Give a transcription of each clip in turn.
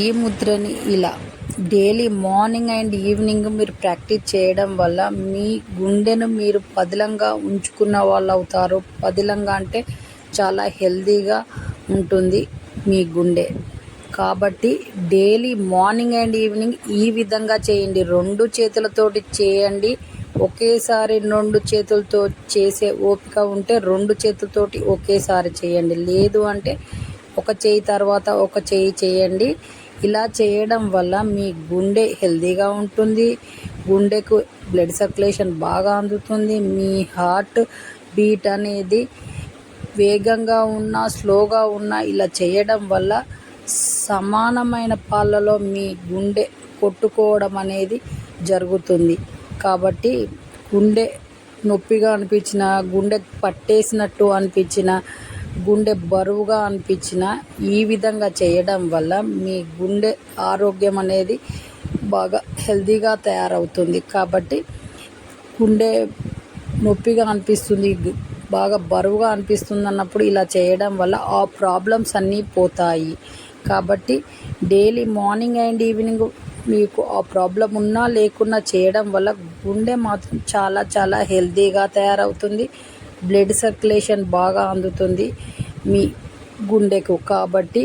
ఈ ముద్రని ఇలా daily morning and evening మీరు ప్రాక్టీస్ చేయడం వల్ల మీ గుండెను మీరు పదిలంగా ఉంచుకున్న వాళ్ళు అవుతారు. పదిలంగా అంటే చాలా హెల్తీగా ఉంటుంది మీ గుండె. కాబట్టి డైలీ మార్నింగ్ అండ్ ఈవినింగ్ ఈ విధంగా చేయండి. 2 చేతులతోటి చేయండి. ఒకేసారి 2 చేతులతో చేసే ఓపిక ఉంటే 2 చేతులతోటి ఒకేసారి చేయండి. లేదు అంటే ఒక చేయి తర్వాత ఒక చేయి చేయండి. ఇలా చేయడం వల్ల మీ గుండె హెల్తీగా ఉంటుంది. గుండెకు బ్లడ్ సర్క్యులేషన్ బాగా అందుతుంది. మీ హార్ట్ బీట్ అనేది వేగంగా ఉన్నా స్లోగా ఉన్నా ఇలా చేయడం వల్ల సమానమైన పాళ్ళలో మీ గుండె కొట్టుకోవడం అనేది జరుగుతుంది. కాబట్టి గుండె నొప్పిగా అనిపించిన, గుండె పట్టేసినట్టు అనిపించిన, గుండె బరువుగా అనిపించిన ఈ విధంగా చేయడం వల్ల మీ గుండె ఆరోగ్యం అనేది బాగా హెల్తీగా తయారవుతుంది. కాబట్టి గుండె నొప్పిగా అనిపిస్తుంది, బాగా బరువుగా అనిపిస్తుంది అన్నప్పుడు ఇలా చేయడం వల్ల ఆ ప్రాబ్లమ్స్ అన్నీ పోతాయి. కాబట్టి డైలీ మార్నింగ్ అండ్ ఈవినింగ్ మీకు ఆ ప్రాబ్లం ఉన్నా లేకున్నా చేయడం వల్ల గుండె మాత్రం చాలా చాలా హెల్తీగా తయారవుతుంది. బ్లడ్ సర్క్యులేషన్ బాగా అందుతుంది మీ గుండెకు. కాబట్టి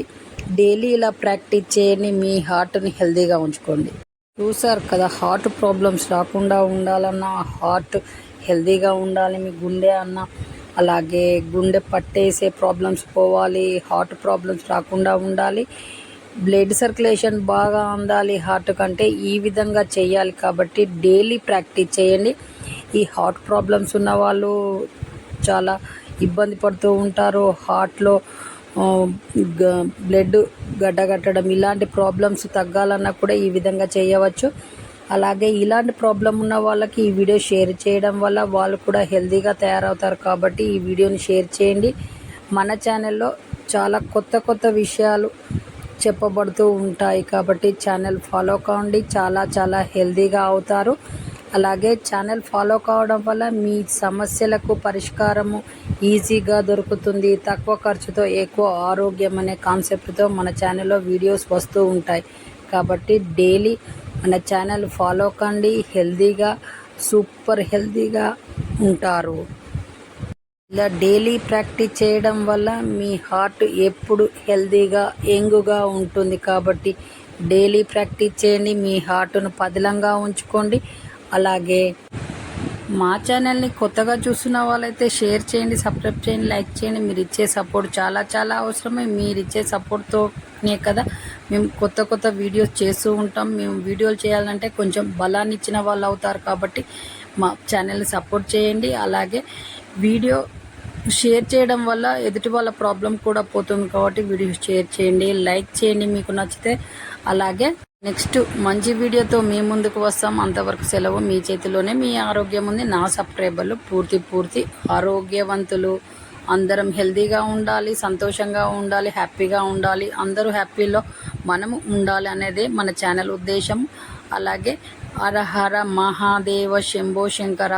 డైలీ ఇలా ప్రాక్టీస్ చేయండి. మీ హార్ట్ని హెల్తీగా ఉంచుకోండి. చూసారు కదా, హార్ట్ ప్రాబ్లమ్స్ రాకుండా ఉండాలన్నా, హార్ట్ హెల్తీగా ఉండాలి మీ గుండె అన్న, అలాగే గుండె పట్టేసే ప్రాబ్లమ్స్ పోవాలి, హార్ట్ ప్రాబ్లమ్స్ రాకుండా ఉండాలి, బ్లడ్ సర్క్యులేషన్ బాగా అందాలి హార్ట్ కంటే, ఈ విధంగా చేయాలి. కాబట్టి డైలీ ప్రాక్టీస్ చేయండి. ఈ హార్ట్ ప్రాబ్లమ్స్ ఉన్న వాళ్ళు చాలా ఇబ్బంది పడుతూ ఉంటారు. హార్ట్లో బ్లడ్ గడ్డగట్టడం ఇలాంటి ప్రాబ్లమ్స్ తగ్గాలన్నా కూడా ఈ విధంగా చేయవచ్చు. అలాగే ఇలాంటి ప్రాబ్లం ఉన్న వాళ్ళకి ఈ వీడియో షేర్ చేయడం వల్ల వాళ్ళు కూడా హెల్తీగా తయారవుతారు. కాబట్టి ఈ వీడియోని షేర్ చేయండి. మన ఛానల్లో చాలా కొత్త కొత్త విషయాలు చెప్పబడుతూ ఉంటాయి. కాబట్టి ఛానల్ ఫాలో కావండి, చాలా చాలా హెల్తీగా అవుతారు. అలాగే ఛానల్ ఫాలో కావడం వల్ల మీ సమస్యలకు పరిష్కారము ఈజీగా దొరుకుతుంది. తక్కువ ఖర్చుతో ఎక్కువ ఆరోగ్యం అనే కాన్సెప్ట్తో మన ఛానల్లో వీడియోస్ వస్తూ ఉంటాయి. కాబట్టి డైలీ మన ఛానల్ ఫాలో కండి. హెల్తీగా సూపర్ హెల్తీగా ఉంటారు. ఇలా డైలీ ప్రాక్టీస్ చేయడం వల్ల మీ హార్ట్ ఎప్పుడు హెల్తీగా యంగ్గా ఉంటుంది. కాబట్టి డైలీ ప్రాక్టీస్ చేయండి. మీ హార్ట్ను పదిలంగా ఉంచుకోండి. అలాగే మా ఛానల్ని కొత్తగా చూస్తున్న వాళ్ళైతే షేర్ చేయండి, సబ్స్క్రైబ్ చేయండి, లైక్ చేయండి. మీరు ఇచ్చే సపోర్ట్ చాలా చాలా అవసరమే. మీరు ఇచ్చే సపోర్ట్తోనే కదా మేము కొత్త కొత్త వీడియోస్ చేస్తూ ఉంటాం. మేము వీడియోలు చేయాలంటే కొంచెం బలాన్ని ఇచ్చిన వాళ్ళు అవుతారు. కాబట్టి మా ఛానల్ని సపోర్ట్ చేయండి. అలాగే వీడియో షేర్ చేయడం వల్ల ఎదుటి వాళ్ళ ప్రాబ్లం కూడా పోతుంది. కాబట్టి వీడియో షేర్ చేయండి, లైక్ చేయండి మీకు నచ్చితే. అలాగే నెక్స్ట్ మంచి వీడియోతో మీ ముందుకు వస్తాం. అంతవరకు సెలవు. మీ చేతిలోనే మీ ఆరోగ్యం ఉంది. నా సబ్స్క్రైబర్లు పూర్తి ఆరోగ్యవంతులు. అందరం హెల్తీగా ఉండాలి, సంతోషంగా ఉండాలి, హ్యాపీగా ఉండాలి. అందరూ హ్యాపీలో మనము ఉండాలి అనేదే మన ఛానల్ ఉద్దేశం. అలాగే హర హర మహాదేవ శంభో శంకర.